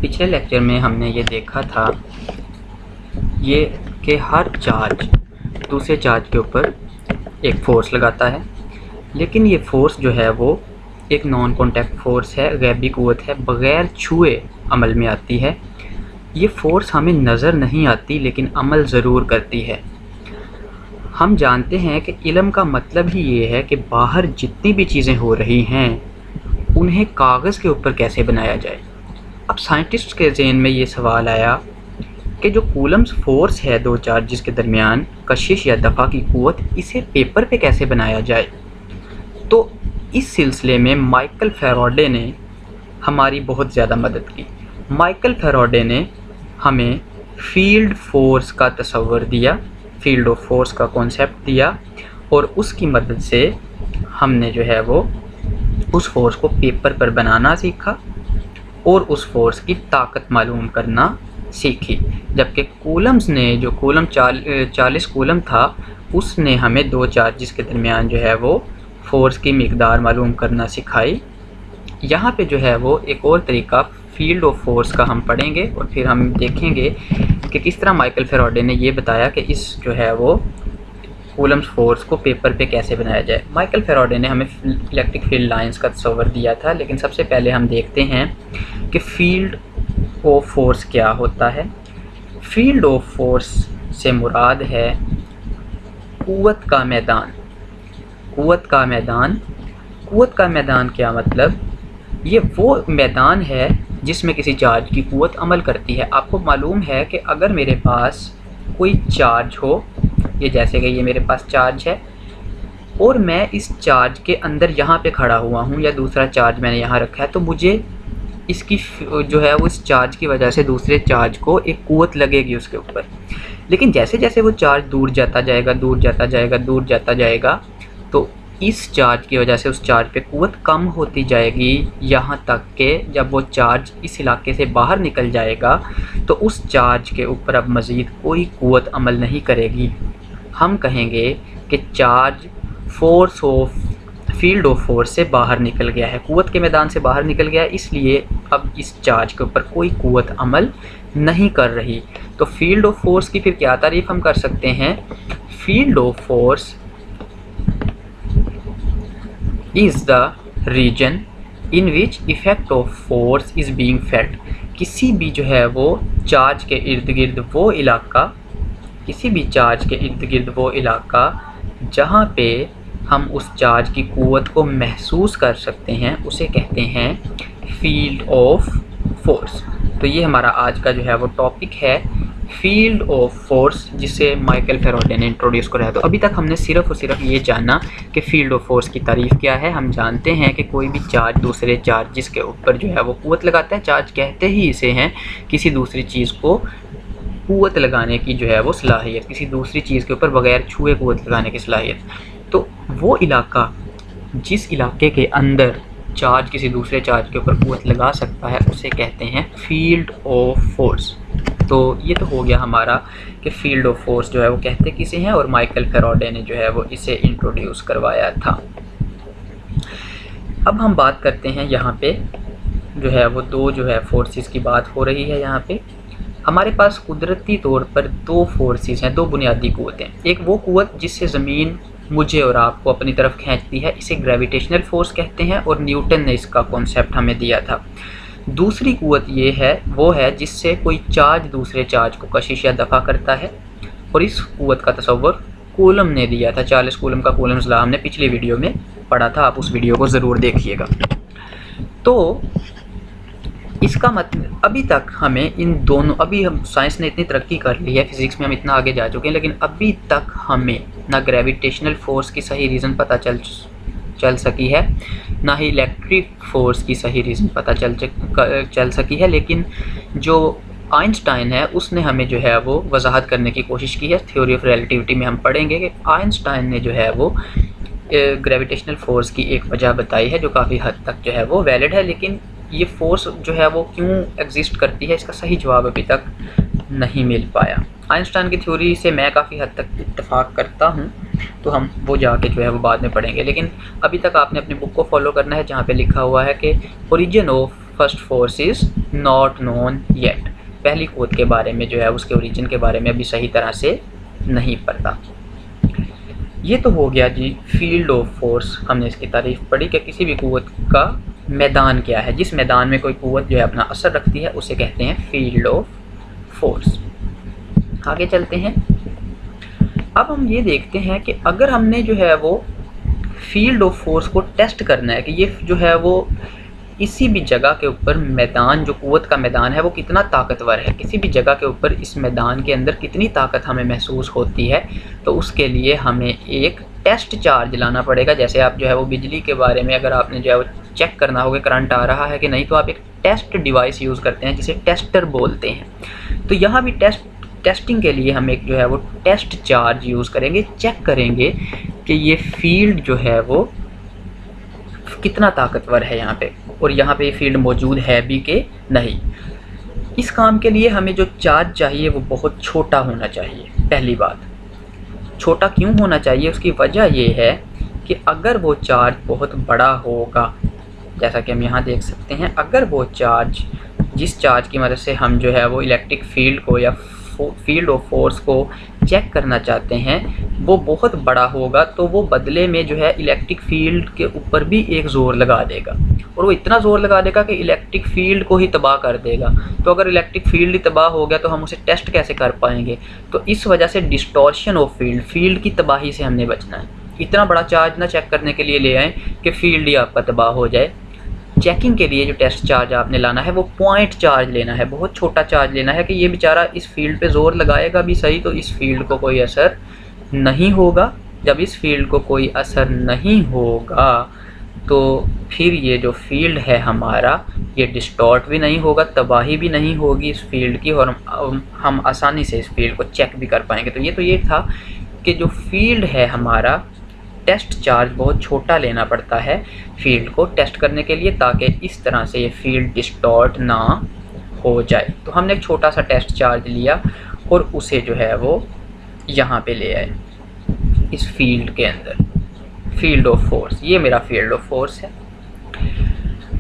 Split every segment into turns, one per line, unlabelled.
पिछले लेक्चर में हमने ये देखा था ये कि हर चार्ज दूसरे चार्ज के ऊपर एक फ़ोर्स लगाता है, लेकिन ये फ़ोर्स जो है वो एक नॉन कॉन्टैक्ट फ़ोर्स है, गैबी क़ुव्वत है, बग़ैर छुए अमल में आती है। ये फ़ोर्स हमें नज़र नहीं आती लेकिन अमल ज़रूर करती है। हम जानते हैं कि इल्म का मतलब ही ये है कि बाहर जितनी भी चीज़ें हो रही हैं उन्हें कागज़ के ऊपर कैसे बनाया जाए। अब साइंटिस्ट के ज़हन में ये सवाल आया कि जो कूलम्स फ़ोर्स है दो चार्जेस के दरमियान, कशिश या दफ़ा की क़ुव्वत, इसे पेपर पे कैसे बनाया जाए। तो इस सिलसिले में माइकल फ़ैराडे ने हमारी बहुत ज़्यादा मदद की। माइकल फ़ैराडे ने हमें फ़ील्ड फ़ोर्स का तस्वर दिया, फ़ील्ड ऑफ फ़ोर्स का कॉन्सेप्ट दिया, और उसकी मदद से हमने जो है वो उस फ़ोर्स को पेपर पर बनाना सीखा और उस फ़ोर्स की ताकत मालूम करना सीखी। जबकि कूलम्स ने, जो कूलम 40 कूलम था, उसने हमें दो चार्जेस के दरमियान जो है वो फ़ोर्स की मिक़दार मालूम करना सिखाई। यहाँ पे जो है वो एक और तरीका फ़ील्ड ऑफ फ़ोर्स का हम पढ़ेंगे और फिर हम देखेंगे कि किस तरह माइकल फ़ैराडे ने ये बताया कि इस जो है वो कूलम्स फ़ोर्स को पेपर पे कैसे बनाया जाए। माइकल फ़ैराडे ने हमें इलेक्ट्रिक फील्ड लाइंस का तस्वर दिया था, लेकिन सबसे पहले हम देखते हैं कि फ़ील्ड ऑफ फ़ोर्स क्या होता है। फ़ील्ड ऑफ फ़ोर्स से मुराद है क़ुव्वत का मैदान। क़ुव्वत का मैदान, क़ुव्वत का मैदान क्या मतलब? ये वो मैदान है जिसमें किसी चार्ज की क़ुव्वत अमल करती है। आपको मालूम है कि अगर मेरे पास कोई चार्ज हो, ये जैसे कि ये मेरे पास चार्ज है और मैं इस चार्ज के अंदर यहाँ पे खड़ा हुआ हूँ या दूसरा चार्ज मैंने यहाँ रखा है, तो मुझे इसकी जो है वो इस चार्ज की वजह से दूसरे चार्ज को एक क़ुव्वत लगेगी उसके ऊपर। लेकिन जैसे जैसे वो चार्ज दूर जाता जाएगा, दूर जाता जाएगा, दूर जाता जाएगा, तो इस चार्ज की वजह से उस चार्ज पे क़ुव्वत कम होती जाएगी, यहाँ तक कि जब वो चार्ज इस इलाके से बाहर निकल जाएगा तो उस चार्ज के ऊपर अब मज़ीद कोई क़ुव्वत अमल नहीं करेगी। हम कहेंगे कि charge force of field of force से बाहर निकल गया है, क़ुव्वत के मैदान से बाहर निकल गया है, इसलिए अब इस चार्ज के ऊपर कोई क़ुव्वत अमल नहीं कर रही। तो फ़ील्ड ऑफ फ़ोर्स की फिर क्या तारीफ़ हम कर सकते हैं? Field of force is the region in which effect of force is being felt. किसी भी जो है वो चार्ज के इर्द गिर्द वो इलाका, किसी भी चार्ज के इर्द गिर्द वो इलाका जहाँ पे हम उस चार्ज की क़ुव्वत को महसूस कर सकते हैं, उसे कहते हैं फ़ील्ड ऑफ फ़ोर्स। तो ये हमारा आज का जो है वो टॉपिक है, फ़ील्ड ऑफ फ़ोर्स, जिसे माइकल फ़ैराडे ने इंट्रोड्यूस कराया। तो अभी तक हमने सिर्फ़ और सिर्फ ये जाना कि फ़ील्ड ऑफ फ़ोर्स की तारीफ़ क्या है। हम जानते हैं कि कोई भी चार्ज दूसरे चार्जिस के ऊपर जो है वो क़ुव्वत लगाता है। चार्ज कहते ही इसे हैं किसी दूसरी चीज़ को क़ुव्वत लगाने की जो है वो सलाहियत, किसी दूसरी चीज़ के ऊपर बग़ैर छुए क़ुव्वत लगाने की सलाहियत। तो वो इलाका, जिस इलाके के अंदर चार्ज किसी दूसरे चार्ज के ऊपर क़ुव्वत लगा सकता है, उसे कहते हैं फ़ील्ड ऑफ फ़ोर्स। तो ये तो हो गया हमारा कि फ़ील्ड ऑफ फ़ोर्स जो है वो कहते किसे हैं, और माइकल फ़ैराडे ने जो है वो इसे इंट्रोड्यूस करवाया था। अब हम बात करते हैं यहाँ पे जो है वो दो जो है फ़ोर्सेस की बात हो रही है। यहाँ पे हमारे पास कुदरती तौर पर दो फ़ोर्सेस हैं, दो बुनियादी क़ुव्वतें। एक वो क़ुव्वत जिससे ज़मीन मुझे और आपको अपनी तरफ खींचती है, इसे ग्रेविटेशनल फ़ोर्स कहते हैं और न्यूटन ने इसका कॉन्सेप्ट हमें दिया था। दूसरी क़ुव्वत ये है, वो है जिससे कोई चार्ज दूसरे चार्ज को कशिश या दफ़ा करता है, और इस क़ुव्वत का तस्वर कूलम ने दिया था। 40 कूलम का कूलम्स लॉ हमने पिछली वीडियो में पढ़ा था, आप उस वीडियो को ज़रूर देखिएगा। तो इसका मतलब अभी तक हमें इन दोनों, अभी हम साइंस ने इतनी तरक्की कर ली है, फ़िज़िक्स में हम इतना आगे जा चुके हैं, लेकिन अभी तक हमें ना ग्रेविटेशनल फ़ोर्स की सही रीज़न पता चल सकी है, ना ही इलेक्ट्रिक फ़ोर्स की सही रीज़न पता चल सकी है। लेकिन जो आइंस्टाइन है उसने हमें जो है वो वजाहत करने की कोशिश की है। थ्योरी ऑफ रिलेटिविटी में हम पढ़ेंगे कि आइंस्टाइन ने जो है वो ग्रेविटेशनल फ़ोर्स की एक वजह बताई है जो काफ़ी हद तक जो है वो वैलिड है। लेकिन ये फ़ोर्स जो है वो क्यों एग्जिस्ट करती है, इसका सही जवाब अभी तक नहीं मिल पाया। आइंस्टाइन की थ्योरी से मैं काफ़ी हद तक इत्तेफाक करता हूँ, तो हम वो जाके जो है वो बाद में पढ़ेंगे। लेकिन अभी तक आपने अपनी बुक को फॉलो करना है, जहाँ पे लिखा हुआ है कि origin of first force is not known yet. पहली क़ुव्वत के बारे में जो है उसके ओरिजिन के बारे में अभी सही तरह से नहीं पता। ये तो हो गया जी फील्ड ऑफ फोर्स। हमने इसकी तारीफ़ पढ़ी कि किसी भी क़ुव्वत का मैदान क्या है, जिस मैदान में कोई क़ुव्वत जो है अपना असर रखती है उसे कहते हैं फील्ड ऑफ फोर्स। आगे चलते हैं। अब हम ये देखते हैं कि अगर हमने जो है वो फील्ड ऑफ फोर्स को टेस्ट करना है कि ये जो है वो किसी भी जगह के ऊपर मैदान, जो क़ुव्वत का मैदान है वो कितना ताकतवर है, किसी भी जगह के ऊपर इस मैदान के अंदर कितनी ताकत हमें महसूस होती है, तो उसके लिए हमें एक टेस्ट चार्ज लाना पड़ेगा। जैसे आप जो है वो बिजली के बारे में अगर आपने जो है वो चेक करना होगा करंट आ रहा है कि नहीं, तो आप एक टेस्ट डिवाइस यूज़ करते हैं जिसे टेस्टर बोलते हैं। तो यहाँ भी टेस्टिंग के लिए हम एक जो है वो टेस्ट चार्ज यूज़ करेंगे, चेक करेंगे कि ये फील्ड जो है वो कितना ताकतवर है यहाँ पे, और यहाँ पे ये फील्ड मौजूद है भी कि नहीं। इस काम के लिए हमें जो चार्ज चाहिए वो बहुत छोटा होना चाहिए। पहली बात, छोटा क्यों होना चाहिए, उसकी वजह ये है कि अगर वो चार्ज बहुत बड़ा होगा, जैसा कि हम यहाँ देख सकते हैं, अगर वो चार्ज, जिस चार्ज की मदद से हम जो है वो इलेक्ट्रिक फील्ड को या फील्ड ऑफ फोर्स को चेक करना चाहते हैं, वो बहुत बड़ा होगा, तो वो बदले में जो है इलेक्ट्रिक फील्ड के ऊपर भी एक ज़ोर लगा देगा, और वो इतना ज़ोर लगा देगा कि इलेक्ट्रिक फील्ड को ही तबाह कर देगा। तो अगर इलेक्ट्रिक फील्ड ही तबाह हो गया तो हम उसे टेस्ट कैसे कर पाएंगे। तो इस वजह से डिस्टॉर्शन ऑफ फील्ड की तबाही से हमने बचना है। इतना बड़ा चार्ज ना चेक करने के लिए ले आएँ कि फील्ड ही आपका तबाह हो जाए। चेकिंग के लिए जो टेस्ट चार्ज आपने लाना है वो पॉइंट चार्ज लेना है, बहुत छोटा चार्ज लेना है कि ये बेचारा इस फील्ड पे ज़ोर लगाएगा भी सही तो इस फील्ड को कोई असर नहीं होगा। जब इस फील्ड को कोई असर नहीं होगा तो फिर ये जो फील्ड है हमारा ये डिस्टॉर्ट भी नहीं होगा, तबाही भी नहीं होगी इस फील्ड की, और हम आसानी से इस फील्ड को चेक भी कर पाएंगे। तो ये था कि जो फील्ड है हमारा, टेस्ट चार्ज बहुत छोटा लेना पड़ता है फील्ड को टेस्ट करने के लिए, ताकि इस तरह से ये फील्ड डिस्टॉर्ट ना हो जाए। तो हमने एक छोटा सा टेस्ट चार्ज लिया और उसे जो है वो यहाँ पे ले आए इस फील्ड के अंदर, फील्ड ऑफ फोर्स। ये मेरा फील्ड ऑफ फोर्स है।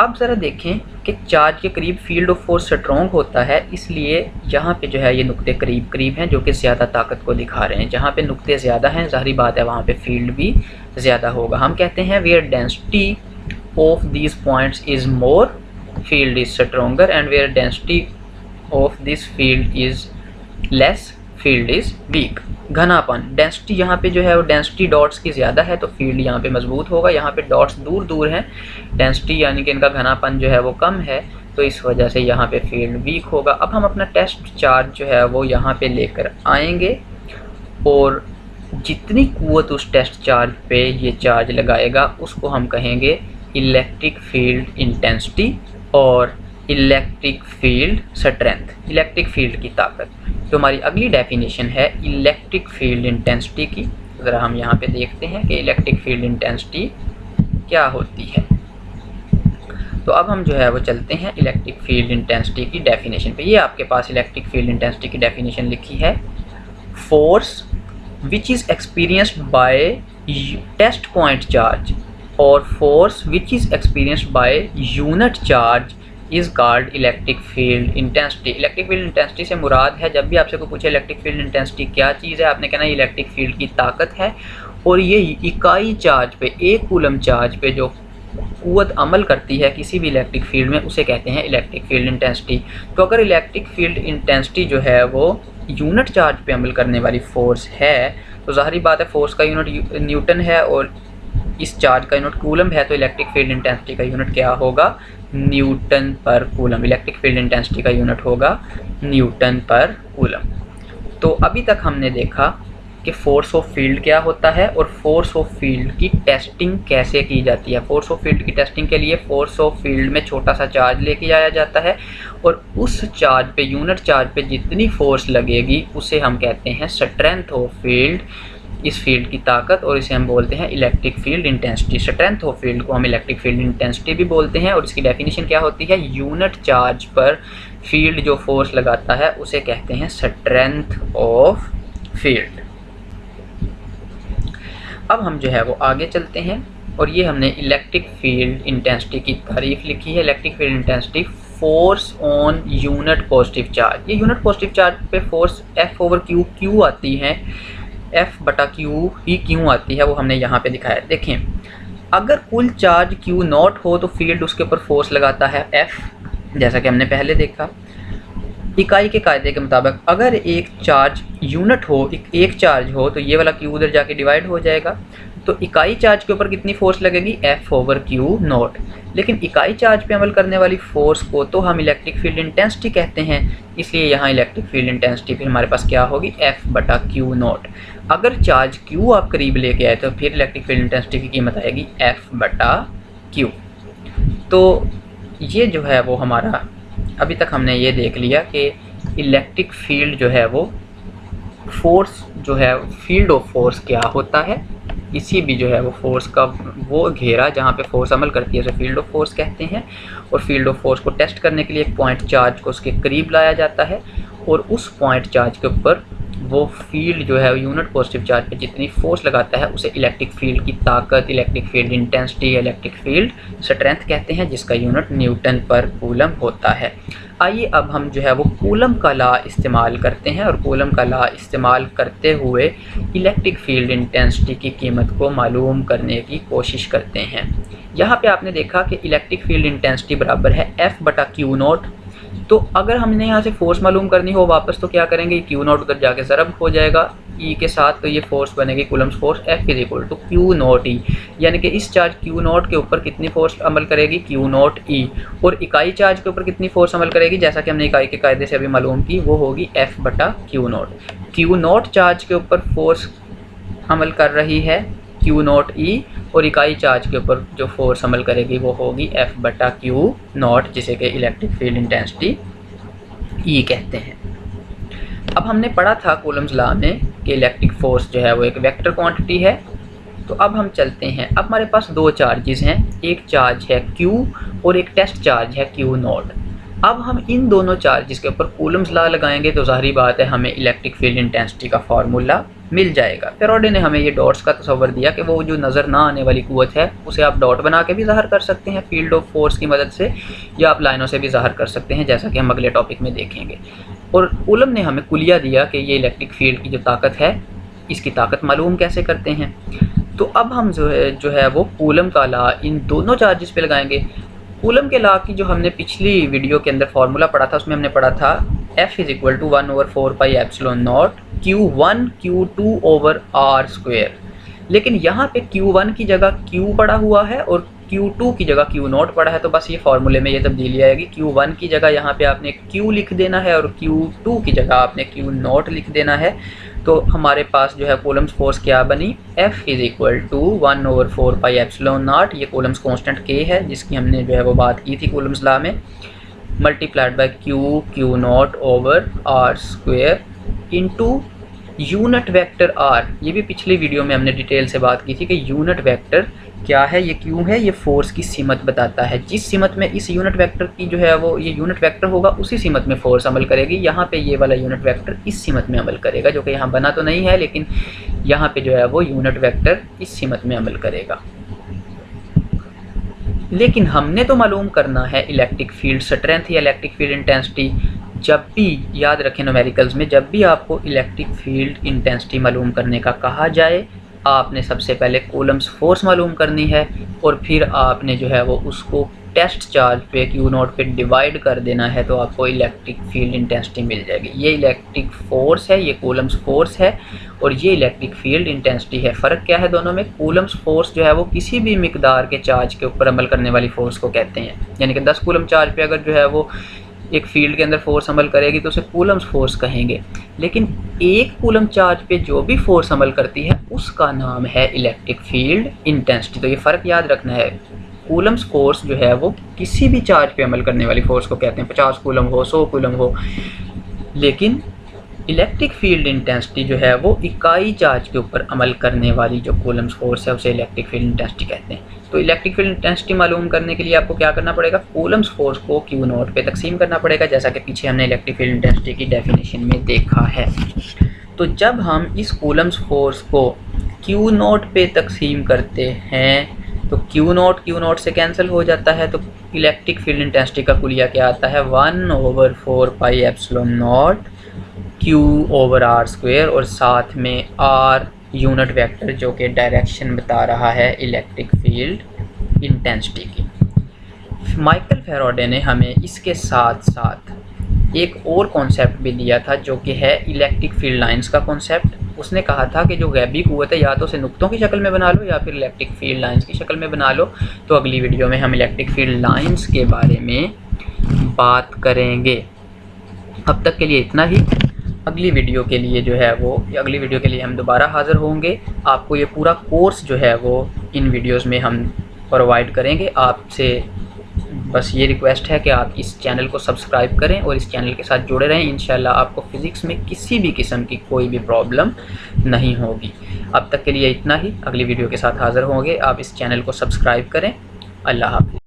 अब ज़रा देखें कि चार्ज के करीब फील्ड ऑफ फोर्स स्ट्रॉन्ग होता है, इसलिए यहाँ पे जो है ये नुक्ते करीब करीब हैं जो कि ज़्यादा ताकत को दिखा रहे हैं। जहाँ पे नुक्ते ज़्यादा हैं ज़ाहिर बात है वहाँ पे फील्ड भी ज़्यादा होगा। हम कहते हैं where density of this points is more field is stronger, and where density of this field is less field is weak. घनापन, डेंसिटी यहाँ पे जो है वो डेंसिटी डॉट्स की ज़्यादा है तो फील्ड यहाँ पे मजबूत होगा। यहाँ पे डॉट्स दूर दूर हैं, डेंसिटी यानी कि इनका घनापन जो है वो कम है, तो इस वजह से यहाँ पे फील्ड वीक होगा। अब हम अपना टेस्ट चार्ज जो है वो यहाँ पे लेकर आएंगे, और जितनी क़ुव्वत उस टेस्ट चार्ज पे ये चार्ज लगाएगा उसको हम कहेंगे इलेक्ट्रिक फील्ड इंटेंसिटी और electric field strength, electric field की ताकत। तो हमारी अगली डेफिनेशन है इलेक्ट्रिक फील्ड इंटेंसिटी की। ज़रा हम यहाँ पे देखते हैं कि इलेक्ट्रिक फील्ड इंटेंसिटी क्या होती है। तो अब हम जो है वो चलते हैं इलेक्ट्रिक फील्ड इंटेंसिटी की डेफिनेशन पे। ये आपके पास इलेक्ट्रिक फील्ड इंटेंसिटी की डेफिनेशन लिखी है, force which is experienced by test point charge और force which is experienced by unit charge is called electric field intensity. Electric field intensity से मुराद है, जब भी आपसे कोई पूछे इलेक्ट्रिक फील्ड इंटेंसिटी क्या चीज़ है, आपने कहना इलेक्ट्रिक फील्ड की ताकत है, और ये इकाई चार्ज पे, एक कूलम चार्ज पे जो क़ुव्वत अमल करती है किसी भी इलेक्ट्रिक फील्ड में उसे कहते हैं इलेक्ट्रिक फील्ड इंटेंसिटी। तो अगर इलेक्ट्रिक फील्ड इंटेंसिटी जो है वो यूनिट चार्ज पे अमल करने वाली फोर्स है तो ज़ाहिर बात है फोर्स का यूनिट न्यूटन है और इस चार्ज का यूनिट कूलम है, तो इलेक्ट्रिक फील्ड इंटेंसिटी का यूनिट क्या होगा, न्यूटन पर कूलम। इलेक्ट्रिक फील्ड इंटेंसिटी का यूनिट होगा न्यूटन पर कूलम। तो अभी तक हमने देखा कि फोर्स ऑफ फील्ड क्या होता है और फोर्स ऑफ फील्ड की टेस्टिंग कैसे की जाती है। फोर्स ऑफ फील्ड की टेस्टिंग के लिए फोर्स ऑफ फील्ड में छोटा सा चार्ज लेके आया जाता है और उस चार्ज पे, यूनिट चार्ज पे जितनी फोर्स लगेगी उसे हम कहते हैं स्ट्रेंथ ऑफ फील्ड, इस फील्ड की ताकत, और इसे हम बोलते हैं electric field intensity. Strength of field को हम इलेक्ट्रिक फील्ड इंटेंसिटी भी बोलते हैं, और इसकी डेफिनेशन क्या होती है, यूनिट चार्ज पर फील्ड जो फोर्स लगाता है उसे कहते हैं स्ट्रेंथ ऑफ फील्ड। अब हम जो है वो आगे चलते हैं और ये हमने इलेक्ट्रिक फील्ड इंटेंसिटी की तारीफ लिखी है। Electric field intensity force on unit positive charge. ये यूनिट पॉजिटिव चार्ज पे फोर्स F/Q क्यों आती है, F/Q ही क्यों आती है, वो हमने यहाँ पे दिखाया। देखें, अगर कुल चार्ज Q0 हो तो फील्ड उसके ऊपर फोर्स लगाता है F, जैसा कि हमने पहले देखा। इकाई के कायदे के मुताबिक अगर एक चार्ज यूनिट हो, एक चार्ज हो, तो ये वाला Q उधर जाके डिवाइड हो जाएगा, तो इकाई चार्ज के ऊपर कितनी फोर्स लगेगी, F/Q0। लेकिन इकाई चार्ज पे अमल करने वाली फोर्स को तो हम इलेक्ट्रिक फील्ड इंटेंसिटी कहते हैं, इसलिए यहाँ इलेक्ट्रिक फील्ड इंटेंसिटी फिर हमारे पास क्या होगी, F/Q0। अगर चार्ज Q आप करीब लेके आए तो फिर इलेक्ट्रिक फील्ड इंटेंसिटी की कीमत आएगी F/Q। तो ये जो है वो हमारा, अभी तक हमने ये देख लिया कि इलेक्ट्रिक फील्ड जो है वो फोर्स जो है, फील्ड ऑफ फोर्स क्या होता है, किसी भी जो है वो फोर्स का वो घेरा जहाँ पे फोर्स अमल करती है उसे फील्ड ऑफ फोर्स कहते हैं। और फील्ड ऑफ फोर्स को टेस्ट करने के लिए एक पॉइंट चार्ज को उसके करीब लाया जाता है और उस पॉइंट चार्ज के ऊपर वो फील्ड जो है यूनिट पॉजिटिव चार्ज पे जितनी फोर्स लगाता है उसे इलेक्ट्रिक फील्ड की ताकत, electric field intensity, electric field strength कहते हैं, जिसका यूनिट न्यूटन पर कूलम होता है। आइए अब हम जो है वो कूलम का लॉ इस्तेमाल करते हैं और कूलम का लॉ इस्तेमाल करते हुए इलेक्ट्रिक फील्ड इंटेंसिटी की कीमत को मालूम करने की कोशिश करते हैं। यहाँ पे आपने देखा कि इलेक्ट्रिक फील्ड इंटेंसिटी बराबर है F/Q0। तो अगर हमने यहाँ से फोर्स मालूम करनी हो वापस तो क्या करेंगे, Q0 उधर जाके ज़रब हो जाएगा E के साथ, तो ये फोर्स बनेगी कूलम्स फोर्स F=Q0E। यानी कि इस चार्ज Q0 के ऊपर कितनी फोर्स अमल करेगी, Q0E। और इकाई चार्ज के ऊपर कितनी फोर्स अमल करेगी, जैसा कि हमने इकाई के कायदे से अभी मालूम की, वो होगी F/Q0। Q0 चार्ज के ऊपर फोर्स अमल कर रही है Q0E, और इकाई चार्ज के ऊपर जो फोर्स अमल करेगी वो होगी F/Q0, जिसे कि इलेक्ट्रिक फील्ड इंटेंसिटी E कहते हैं। अब हमने पढ़ा था कूलम्स लॉ में कि इलेक्ट्रिक फोर्स जो है वो एक वेक्टर क्वांटिटी है। तो अब हम चलते हैं, अब हमारे पास दो चार्जेस हैं, एक चार्ज है Q और एक टेस्ट चार्ज है Q0। अब हम इन दोनों चार्जेस के ऊपर कूलम्स लॉ लगाएंगे तो ज़ाहिर बात है हमें इलेक्ट्रिक फील्ड इंटेंसिटी का फार्मूला मिल जाएगा। फैराडे ने हमें ये डॉट्स का तस्वर दिया कि वो जो नज़र ना आने वाली कुव्वत है उसे आप डॉट बना के भी ज़ाहिर कर सकते हैं फील्ड ऑफ फोर्स की मदद से, या आप लाइनों से भी ज़ाहिर कर सकते हैं, जैसा कि हम अगले टॉपिक में देखेंगे। और कूलम ने हमें कुलिया दिया कि ये इलेक्ट्रिक फील्ड की जो ताकत है, इसकी ताकत मालूम कैसे करते हैं। तो अब हम जो है वो कूलम का लॉ इन दोनों चार्जेस पे लगाएंगे। कूलम के लॉ की जो हमने पिछली वीडियो के अंदर फार्मूला पढ़ा था उसमें हमने पढ़ा था F=1/4πε0 Q1 Q2/r²। लेकिन यहाँ पे Q1 की जगह Q पड़ा हुआ है और Q2 की जगह Q0 पड़ा है, तो बस ये फार्मूले में ये तब्दीली आएगी। Q1 की जगह यहाँ पे आपने Q लिख देना है और Q2 की जगह आपने Q0 लिख देना है। तो हमारे पास जो है कूलम्स फोर्स क्या बनी, F=1/4πε0, ये कूलम्स कांस्टेंट K है जिसकी हमने जो है वो बात की थी कूलम्स लॉ में, multiplied by Q/r² into unit vector R। ये भी पिछली वीडियो में हमने डिटेल से बात की थी कि यूनिट वेक्टर क्या है, ये क्यों है, ये फोर्स की सिमत बताता है। जिस सिमत में इस यूनिट वेक्टर की जो है वो ये यूनिट वेक्टर होगा उसी सिमत में फोर्स अमल करेगी। यहाँ पे ये वाला यूनिट वेक्टर इस सिमत में अमल करेगा, जो कि यहाँ बना तो नहीं है लेकिन यहाँ पे जो है वो यूनिट वेक्टर इस सिमत में अमल करेगा। लेकिन हमने तो मालूम करना है इलेक्ट्रिक फील्ड स्ट्रेंथ या इलेक्ट्रिक फील्ड इंटेंसिटी। जब भी याद रखें न्यूमेरिकल्स में, जब भी आपको इलेक्ट्रिक फील्ड इंटेंसिटी मालूम करने का कहा जाए, आपने सबसे पहले कूलम्स फोर्स मालूम करनी है और फिर आपने जो है वो उसको टेस्ट चार्ज पे Q0 पे डिवाइड कर देना है, तो आपको इलेक्ट्रिक फील्ड इंटेंसिटी मिल जाएगी। ये इलेक्ट्रिक फोर्स है, ये कूलम्स फोर्स है और ये इलेक्ट्रिक फील्ड इंटेंसिटी है। फ़र्क क्या है दोनों में, कूलम्स फोर्स जो है वो किसी भी मिकदार के चार्ज के ऊपर अमल करने वाली फोर्स को कहते हैं। यानी कि 10 कूलम चार्ज पे अगर जो है वो एक फील्ड के अंदर फोर्स अमल करेगी तो उसे कूलम्स फोर्स कहेंगे। लेकिन एक कूलम चार्ज पे जो भी फोर्स अमल करती है उसका नाम है इलेक्ट्रिक फील्ड इंटेंसिटी। तो ये फ़र्क याद रखना है, कूलम्स फोर्स जो है वो किसी भी चार्ज पे अमल करने वाली फोर्स को कहते हैं, 50 कूलम हो, 100 कूलम हो। लेकिन इलेक्ट्रिक फील्ड इंटेंसिटी जो है वो इकाई चार्ज के ऊपर अमल करने वाली जो कूलम्स फोर्स है उसे इलेक्ट्रिक फील्ड इंटेंसिटी कहते हैं। तो इलेक्ट्रिक फील्ड इंटेंसिटी मालूम करने के लिए आपको क्या करना पड़ेगा, कूलम्स फोर्स को Q0 पे तकसीम करना पड़ेगा, जैसा कि पीछे हमने इलेक्ट्रिक फील्ड इंटेंसिटी की डेफिनेशन में देखा है। तो जब हम इस कूलम्स फोर्स को Q0 पे तकसीम करते हैं तो क्यू नॉट से कैंसिल हो जाता है, तो इलेक्ट्रिक फील्ड इंटेंसिटी का कुलिया क्या आता है 1/4 पाई एप्सिलॉन नॉट Q/r², और साथ में r यूनिट वेक्टर जो कि डायरेक्शन बता रहा है इलेक्ट्रिक फील्ड इंटेंसिटी की। माइकल फैराडे ने हमें इसके साथ साथ एक और कॉन्सेप्ट भी दिया था जो कि है इलेक्ट्रिक फील्ड लाइंस का कॉन्सेप्ट। उसने कहा था कि जो गैबी कुव्वत है या तो उसे नुक्तों की शक्ल में बना लो या फिर इलेक्ट्रिक फील्ड लाइंस की शक्ल में बना लो। तो अगली वीडियो में हम इलेक्ट्रिक फील्ड लाइंस के बारे में बात करेंगे। अब तक के लिए इतना ही। अगली वीडियो के लिए जो है वो अगली वीडियो के लिए हम दोबारा हाज़िर होंगे। आपको ये पूरा कोर्स जो है वो इन वीडियोस में हम प्रोवाइड करेंगे। आपसे बस ये रिक्वेस्ट है कि आप इस चैनल को सब्सक्राइब करें और इस चैनल के साथ जुड़े रहें। इंशाल्लाह आपको फ़िज़िक्स में किसी भी किस्म की कोई भी प्रॉब्लम नहीं होगी। अब तक के लिए इतना ही। अगली वीडियो के साथ हाज़िर होंगे। आप इस चैनल को सब्सक्राइब करें। अल्लाह हाफ़िज़।